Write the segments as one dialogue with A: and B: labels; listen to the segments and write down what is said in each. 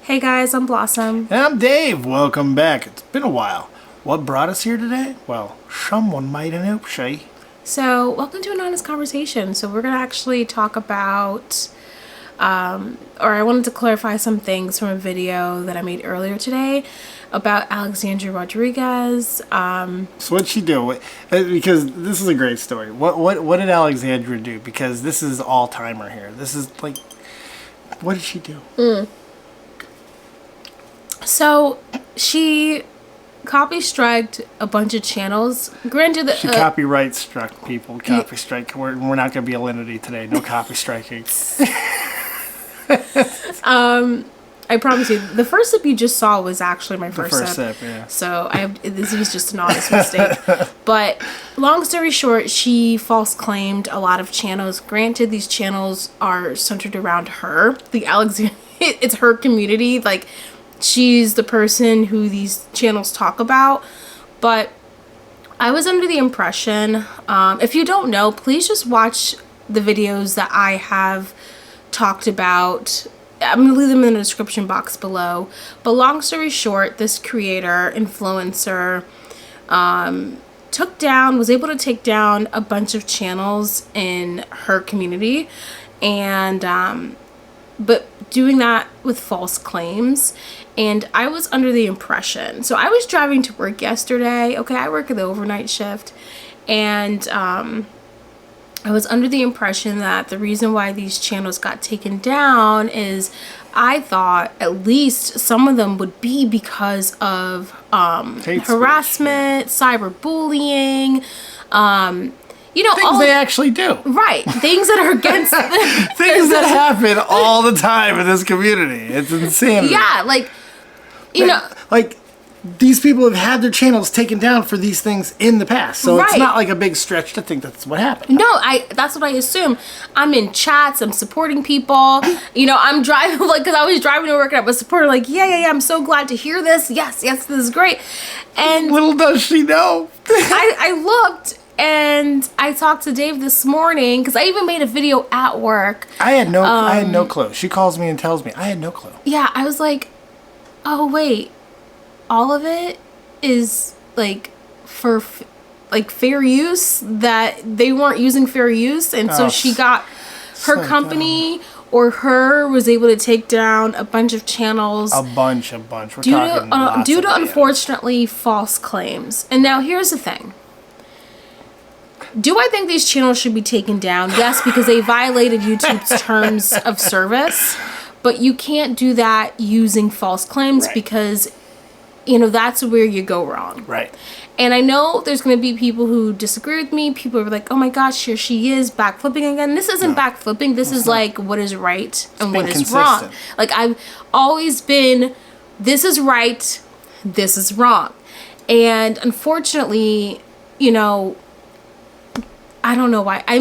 A: Hey guys, I'm Blossom.
B: And I'm Dave. Welcome back. It's been a while. What brought us here today? Well, someone might know, Shay.
A: So, welcome to an honest conversation. So, we're going to actually talk about, or I wanted to clarify some things from a video that I made earlier today about Alexandra Rodriguez.
B: So what'd she do? Because this is a great story. What did Alexandra do? Because this is all-timer here. This is like, what did she do?
A: So, she copy-striked a bunch of channels. Granted,
B: She copyright struck people. Copy strike. We're not going to be a entity today. No copy striking.
A: I promise you, the first sip you just saw was actually my first sip.
B: Yeah.
A: So this was just an honest mistake. But long story short, she false claimed a lot of channels. Granted, these channels are centered around her. It's her community. Like, she's the person who these channels talk about. But I was under the impression, if you don't know, please just watch the videos that I have talked about. I'm going to leave them in the description box below. But long story short, this creator, influencer, was able to take down a bunch of channels in her community. And, but doing that with false claims. And I was under the impression, so I was driving to work yesterday. Okay, I work at the overnight shift. And, I was under the impression that the reason why these channels got taken down is I thought at least some of them would be because of harassment, cyberbullying,
B: Things they actually do.
A: Right. Things that are against
B: Things that happen all the time in this community. It's insanity.
A: Yeah,
B: like these people have had their channels taken down for these things in the past, so It's not like a big stretch to think that's what happened.
A: No, that's what I assume. I'm in chats, I'm supporting people. I'm driving, because I was driving to work and I was supporting, yeah, I'm so glad to hear this. Yes, this is great. And
B: little does she know.
A: I looked and I talked to Dave this morning because I even made a video at work.
B: I had no clue. She calls me and tells me. I had no clue.
A: Yeah, I was like, oh wait. All of it is for fair use, that they weren't using fair use, and so she got her company or her was able to take down a bunch of channels.
B: A bunch. We're
A: due
B: talking
A: to unfortunately false claims. And now here's the thing. Do I think these channels should be taken down? Yes, because they violated YouTube's terms of service, but you can't do that using false claims because that's where you go wrong.
B: Right.
A: And I know there's going to be people who disagree with me. People are like, oh my gosh, here she is backflipping again. This isn't backflipping. This is what is right and what is wrong. I've always been, this is right, this is wrong. And unfortunately, I don't know why. I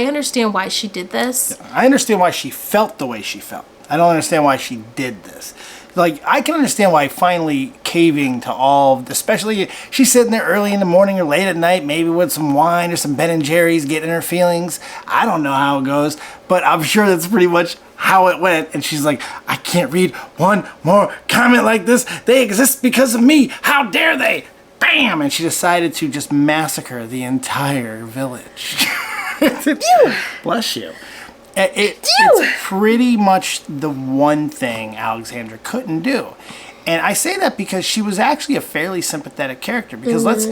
A: understand why she did this.
B: I understand why she felt the way she felt. I don't understand why she did this. I can understand why finally caving to all, especially she's sitting there early in the morning or late at night, maybe with some wine or some Ben & Jerry's, getting her feelings. I don't know how it goes, but I'm sure that's pretty much how it went. And she's like, I can't read one more comment like this. They exist because of me. How dare they? Bam! And she decided to just massacre the entire village. Bless you. It's pretty much the one thing Alexandra couldn't do. And I say that because she was actually a fairly sympathetic character. Because let's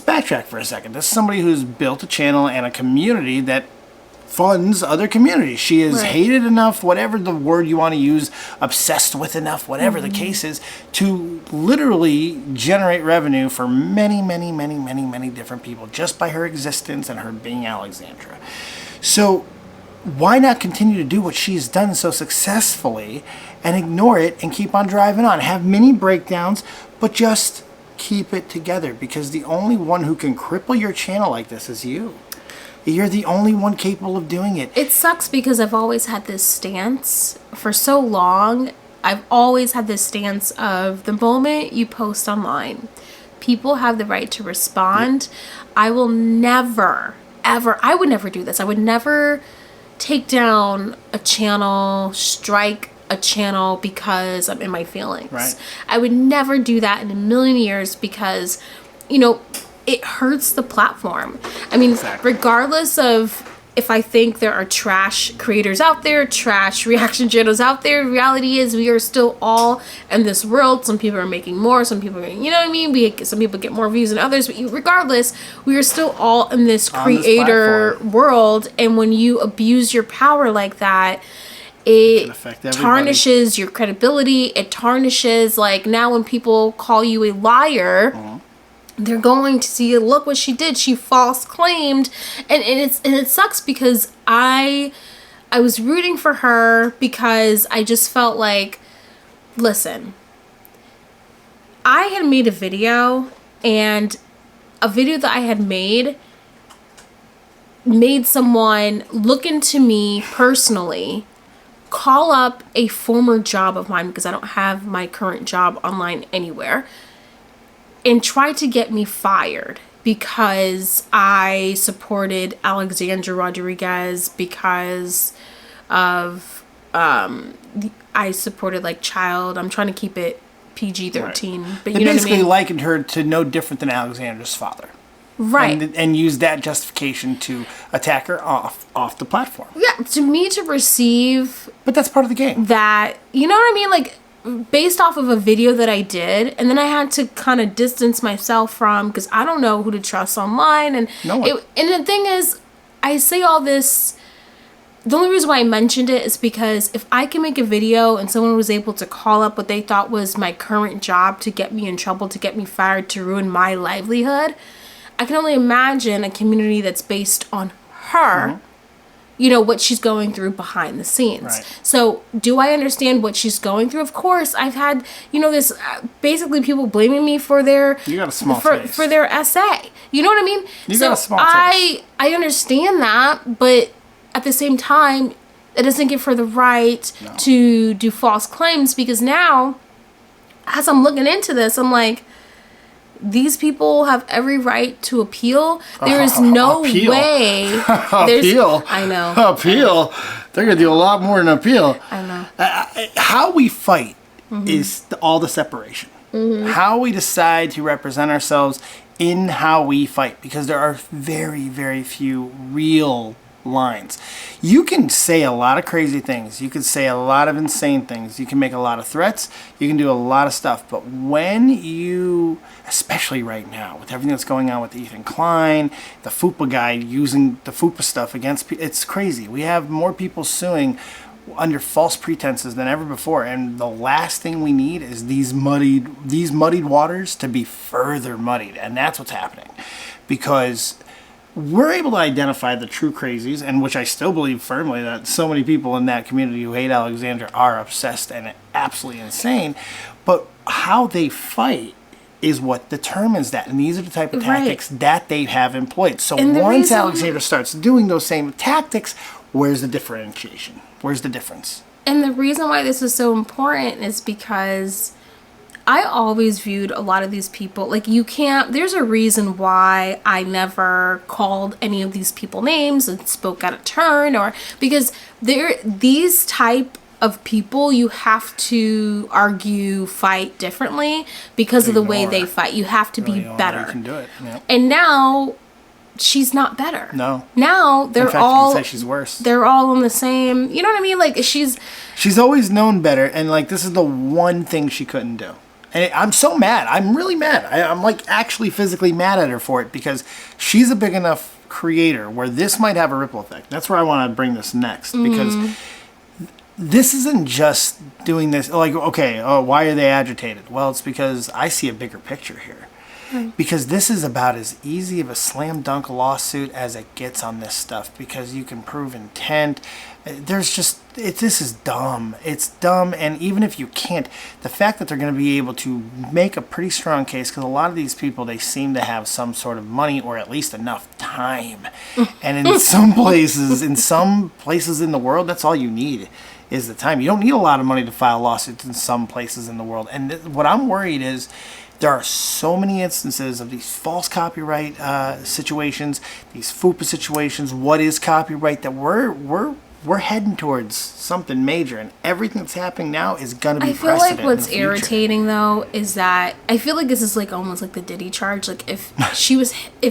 B: backtrack for a second. This is somebody who's built a channel and a community that funds other communities. She is hated enough, whatever the word you want to use, obsessed with enough, whatever the case is, to literally generate revenue for many, many, many, many, many different people just by her existence and her being Alexandra. So why not continue to do what she's done so successfully and ignore it and keep on driving on? Have many breakdowns, but just keep it together, because the only one who can cripple your channel like this is you. You're the only one capable of doing it.
A: It sucks because I've always had this stance for so long. I've always had this stance of the moment you post online, people have the right to respond. I will never, ever, I would never do this. I would never take down a channel, strike a channel because I'm in my feelings.
B: Right.
A: I would never do that in a million years because, you know, it hurts the platform. I mean,
B: Exactly.
A: regardless of if I think there are trash creators out there, trash reaction channels out there, reality is we are still all in this world. Some people are making more, some people are, you know what I mean? Some people get more views than others, but regardless, we are still all in this creator world. And when you abuse your power like that, it tarnishes your credibility. It tarnishes, like, now when people call you a liar, they're going to see, look what she did. She false claimed, and it sucks because I was rooting for her because I just felt like, listen, I had made a video, and a video that I had made someone look into me personally, call up a former job of mine because I don't have my current job online anywhere, and try to get me fired because I supported Alexandra Rodriguez, because of I supported, like, child. I'm trying to keep it PG-13,
B: right.
A: but
B: they
A: you know what I
B: basically
A: mean?
B: likened her to no different than Alexandra's father.
A: Right.
B: And use that justification to attack her off the platform.
A: Yeah, to me, to receive
B: But that's part of the game.
A: that, you know what I mean? Like, based off of a video that I did, and then I had to kind of distance myself from, because I don't know who to trust online. And
B: No one.
A: And the thing is, I say all this, the only reason why I mentioned it is because if I can make a video and someone was able to call up what they thought was my current job to get me in trouble, to get me fired, to ruin my livelihood, I can only imagine a community that's based on her, you know, what she's going through behind the scenes.
B: Right.
A: So do I understand what she's going through? Of course. I've had, you know, this basically people blaming me for their
B: You got a small taste.
A: for their essay. You know what I mean?
B: You
A: so
B: got a small taste.
A: I understand that, but at the same time, it doesn't give her the right to do false claims, because now, as I'm looking into this, I'm like, these people have every right to appeal. There is no
B: Appeal.
A: way.
B: Appeal.
A: I know.
B: Appeal. They're going to do a lot more than appeal.
A: I know.
B: How we fight is all the separation. How we decide to represent ourselves in how we fight. Because there are very, very few real lines. You can say a lot of crazy things. You can say a lot of insane things. You can make a lot of threats. You can do a lot of stuff. But when you, especially right now, with everything that's going on with Ethan Klein, the FUPA guy using the FUPA stuff against people, it's crazy. We have more people suing under false pretenses than ever before, and the last thing we need is these muddied waters to be further muddied, and that's what's happening. Because we're able to identify the true crazies, and which I still believe firmly that so many people in that community who hate Alexandra are obsessed and absolutely insane, but how they fight is what determines that, and these are the type of tactics that they have employed. So once Alexandra starts doing those same tactics, where's the differentiation? Where's the difference?
A: And the reason why this is so important is because I always viewed a lot of these people, like, you can't, there's a reason why I never called any of these people names and spoke out of turn, or because these type of people, you have to argue, fight differently because of the way they fight. You have to be better.
B: You can do it. Yeah.
A: And now she's not better.
B: No.
A: Now they're
B: In fact,
A: all,
B: you can say she's worse.
A: They're all on the same, you know what I mean? Like, she's
B: always known better, and like, this is the one thing she couldn't do. And I'm so mad. I'm really mad. I'm like actually physically mad at her for it, because she's a big enough creator where this might have a ripple effect. That's where I want to bring this next, because this isn't just doing this like, okay, why are they agitated? Well, it's because I see a bigger picture here. Because this is about as easy of a slam dunk lawsuit as it gets on this stuff, because you can prove intent. There's just, this is dumb. It's dumb, and even if you can't, the fact that they're going to be able to make a pretty strong case, because a lot of these people, they seem to have some sort of money or at least enough time. And in some places in the world, that's all you need is the time. You don't need a lot of money to file lawsuits in some places in the world. And what I'm worried is, there are so many instances of these false copyright situations, these FUPA situations. What is copyright? That we're we're heading towards something major, and everything that's happening now is going to be
A: I feel like what's
B: in the future.
A: irritating though is that I feel like this is like almost like the Diddy charge. Like if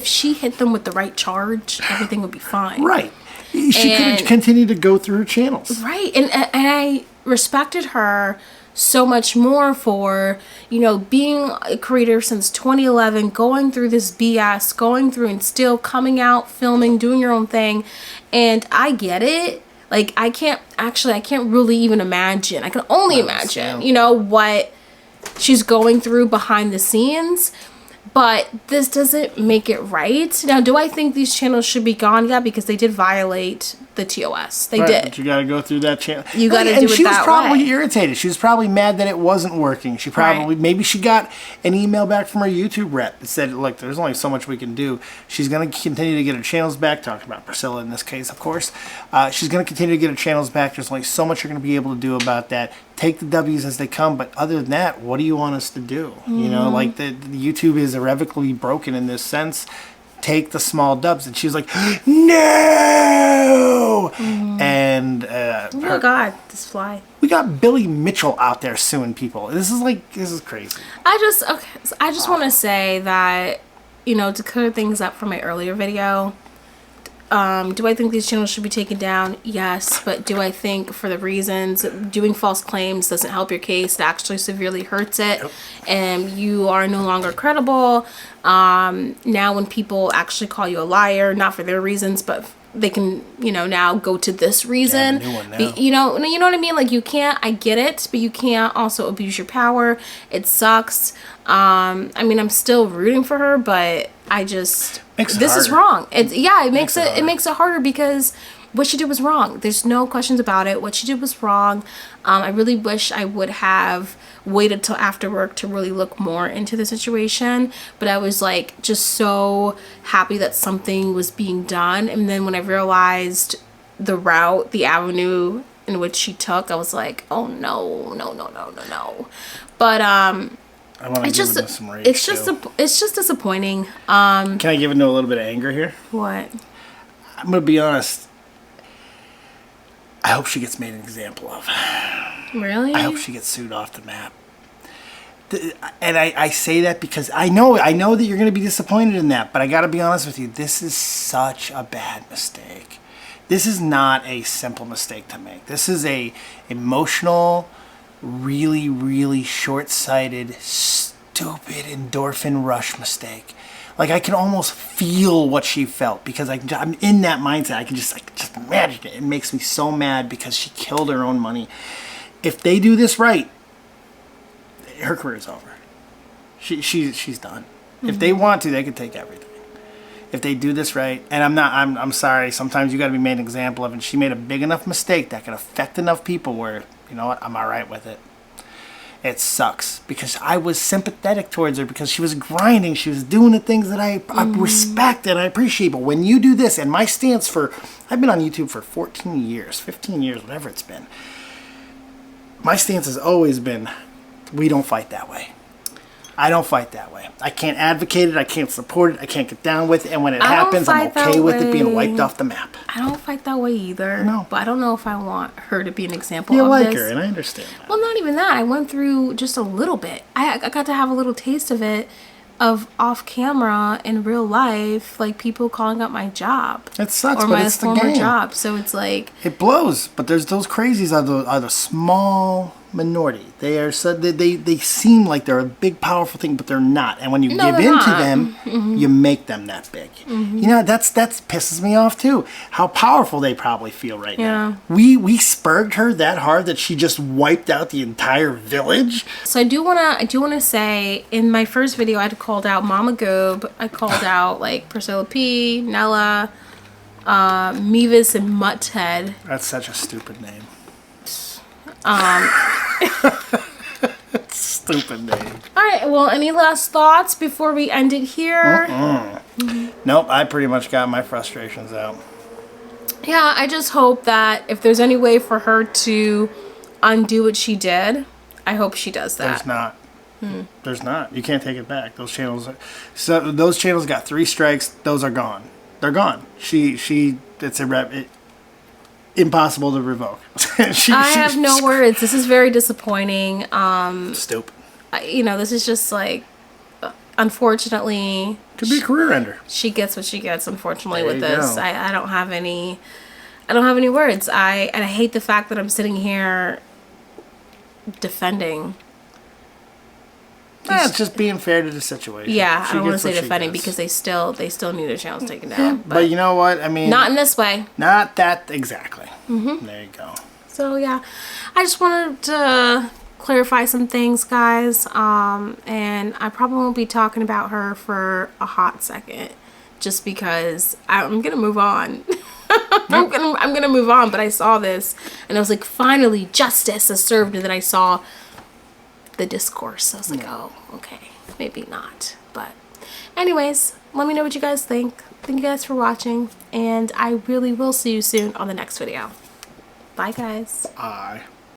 A: she hit them with the right charge, everything would be fine.
B: Right. She could continue to go through her channels.
A: Right. And I respected her so much more for, you know, being a creator since 2011, going through this BS, going through and still coming out, filming, doing your own thing. And I get it. Like, I can't really even imagine. I can only imagine, you know, what she's going through behind the scenes. But this doesn't make it right. Now, do I think these channels should be gone? Yeah, because they did violate the TOS. They did.
B: But you got to go through that channel.
A: You got to do it that way. And
B: she was probably irritated. She was probably mad that it wasn't working. She probably, maybe she got an email back from her YouTube rep that said, look, there's only so much we can do. She's going to continue to get her channels back. Talking about Priscilla in this case, of course. She's going to continue to get her channels back. There's only so much you're going to be able to do about that. Take the W's as they come, but other than that, what do you want us to do? You know, like the YouTube is irrevocably broken in this sense. Take the small dubs. And she was like, no! And
A: oh my God, this fly.
B: We got Billy Mitchell out there suing people. This is crazy.
A: I just want to say that, you know, to clear things up from my earlier video, do I think these channels should be taken down? Yes, but do I think for the reasons doing false claims doesn't help your case, it actually severely hurts it, and you are no longer credible. Now when people actually call you a liar, not for their reasons, but they can, you know, now go to this reason. You know what I mean? Like, you can't, I get it, but you can't also abuse your power. It sucks. I mean, I'm still rooting for her, but I just, this is wrong. It makes it harder because what she did was wrong. There's no questions about it. What she did was wrong. I really wish I would have waited till after work to really look more into the situation, but I was like just so happy that something was being done. And then when I realized the avenue in which she took, I was like, oh no. But
B: I want to give it some rage.
A: It's just disappointing.
B: Can I give it a little bit of anger here?
A: What?
B: I'm gonna be honest. I hope she gets made an example of.
A: Really?
B: I hope she gets sued off the map. And I say that because I know that you're gonna be disappointed in that, but I gotta be honest with you. This is such a bad mistake. This is not a simple mistake to make. This is a emotional, really, really short-sighted, stupid endorphin rush mistake. Like, I can almost feel what she felt because I'm in that mindset. I can just imagine it. It makes me so mad because she killed her own money. If they do this right, her career is over. She's done. If they want to, they can take everything. If they do this right, and I'm sorry, sometimes you got to be made an example of, and she made a big enough mistake that could affect enough people where, you know what, I'm all right with it. It sucks because I was sympathetic towards her because she was grinding. She was doing the things that I respect and I appreciate. But when you do this, and my stance I've been on YouTube for 14 years, 15 years, whatever it's been. My stance has always been, we don't fight that way. I don't fight that way. I can't advocate it. I can't support it. I can't get down with it. And when it happens, I'm okay with it being wiped off the map.
A: I don't fight that way either. No. But I don't know if I want her to be an example
B: of
A: this.
B: You like her, and I understand that.
A: Well, not even that. I went through just a little bit. I got to have a little taste of it, of off camera in real life, like people calling up my job.
B: It sucks,
A: or
B: but
A: my
B: it's the
A: former
B: game.
A: job. So it's like,
B: it blows. But there's those crazies are the small minority. They are they seem like they're a big powerful thing, but they're not. And when you give in to them, you make them that big. You know, that pisses me off too. How powerful they probably feel right now. We spurred her that hard that she just wiped out the entire village.
A: So I do wanna say, in my first video I had called out Mama Goob. I called out like Priscilla P, Nella, Mevis, and Mutthead.
B: That's such a stupid name. Stupid name. Alright,
A: well, any last thoughts before we end it here?
B: Nope, I pretty much got my frustrations out.
A: Yeah, I just hope that if there's any way for her to undo what she did, I hope she does that.
B: There's not. There's not. You can't take it back. Those channels got 3 strikes. Those are gone. They're gone. It's impossible to revoke.
A: I have no words. This is very disappointing.
B: Stupid.
A: You know, this is just like, unfortunately,
B: Could be a career ender.
A: she gets what she gets. Unfortunately,
B: There
A: with
B: you
A: this,
B: go.
A: I don't have any. I don't have any words. I hate the fact that I'm sitting here defending.
B: It's just being fair to the situation.
A: Yeah,
B: She
A: I don't want to
B: gets
A: say
B: what she
A: defending
B: gets.
A: because they still need their channels taken down.
B: But you know what? I mean,
A: not in this way.
B: Not that exactly. There you go.
A: So yeah, I just wanted to clarify some things, guys. And I probably won't be talking about her for a hot second, just because I'm gonna move on. I'm gonna move on. But I saw this, and I was like, finally, justice is served. And then I saw the discourse. I was like, oh, okay, maybe not. But anyways, let me know what you guys think. Thank you guys for watching, and I really will see you soon on the next video. Bye, guys.
B: Aye.